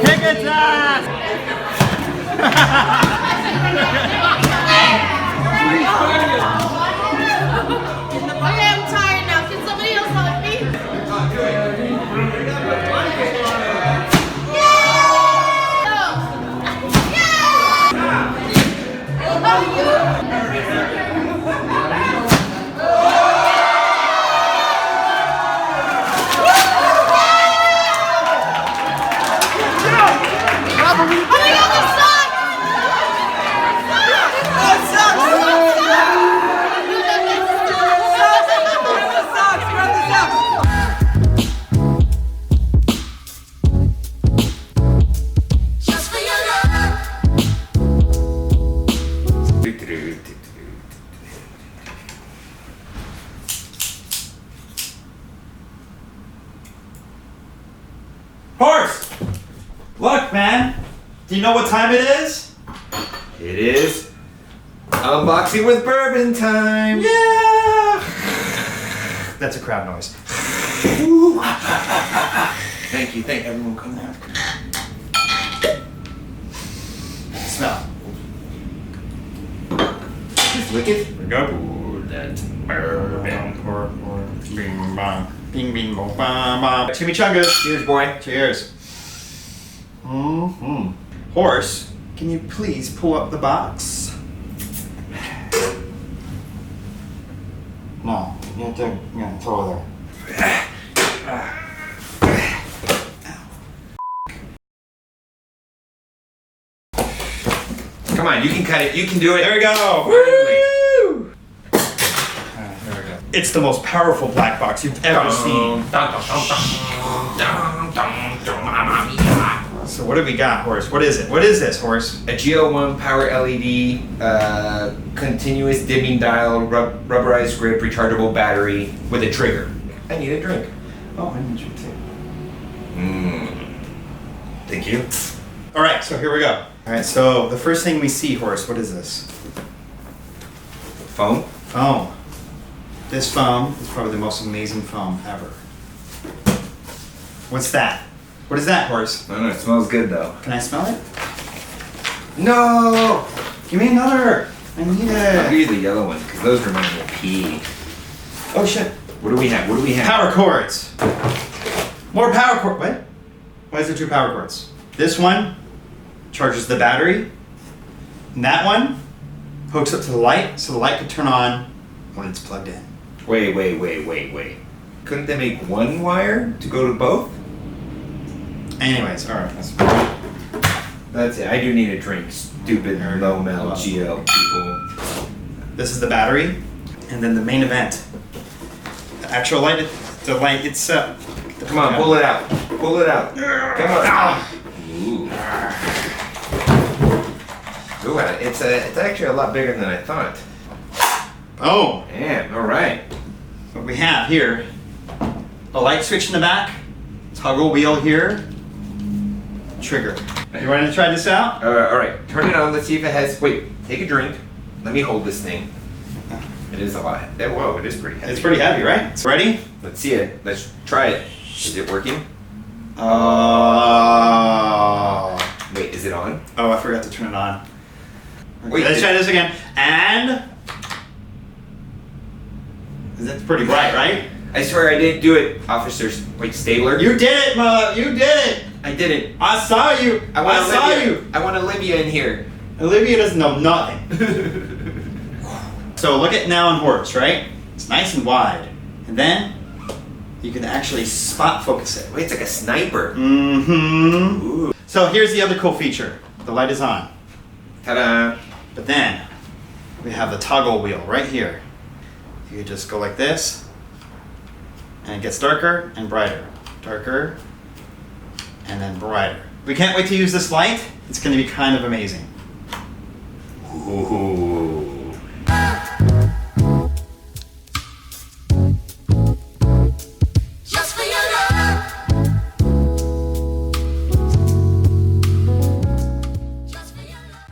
Kick its ass! Okay, I'm tired now. Can somebody else help me? Horse! Look, man. Do you know what time it is? It is unboxing with bourbon time. Yeah! That's a crowd noise. Thank you. Thank everyone. Come on. Smell. Just lick it. Here we go. Ooh, that's bourbon. Bing bong. Bing bing bong bong bong. Chimichangas. Cheers, boy. Cheers. Mm-hmm. Horse, can you please pull up the box? No, you have to throw it there. Come on, you can cut it. You can do it. There we go. Woo! Alright, there we go. It's the most powerful black box you've ever seen. So what do we got, Horse? What is it? What is this, Horse? A GL-1 power LED, continuous dimming dial, rubberized grip, rechargeable battery with a trigger. I need a drink. Oh, I need you too. Thank you. All right, so here we go. All right, so the first thing we see, Horse, what is this? Foam. Foam. This foam is probably the most amazing foam ever. What's that? What is that, Horse? I don't know, it smells good though. Can I smell it? No! Give me another. I need I'll it. give you the yellow one, because those remind me of pee. Oh shit. What do we have? What do we have? Power cords. More power cord. What? Why is there two power cords? This one charges the battery, and that one hooks up to the light, so the light could turn on when it's plugged in. Wait. Couldn't they make one wire to go to both? Anyways, all right. That's it. I do need a drink. Stupid low-mel GL people. This is the battery, and then the main event. The actual light, the light itself. Come on, pull it out. Pull it out. Come on. Ooh. Ooh, it's actually a lot bigger than I thought. Oh, Man, all right. what we have here, a light switch in the back, toggle wheel here, trigger. You ready to try this out? All right. Turn it on. Let's see if it has. Wait. Take a drink. Let me hold this thing. It is a lot. Whoa, it is pretty heavy. It's pretty heavy, right? Ready? Let's see it. Let's try it. Is it working? Oh. Wait, is it on? Oh, I forgot to turn it on. Okay, Wait, let's try this again. And that's pretty bright, right? I swear I didn't do it, officers. Wait, Stabler? You did it, Mo. You did it. I didn't. I saw you. I saw you. I want Olivia in here. Olivia doesn't know nothing. So look at now on Horse, right? It's nice and wide. And then you can actually spot focus it. Wait, it's like a sniper. Mm-hmm. Ooh. So here's the other cool feature. The light is on. Ta-da. But then we have the toggle wheel right here. You just go like this, and it gets darker and brighter. Darker, and then brighter. We can't wait to use this light. It's going to be kind of amazing. Ooh.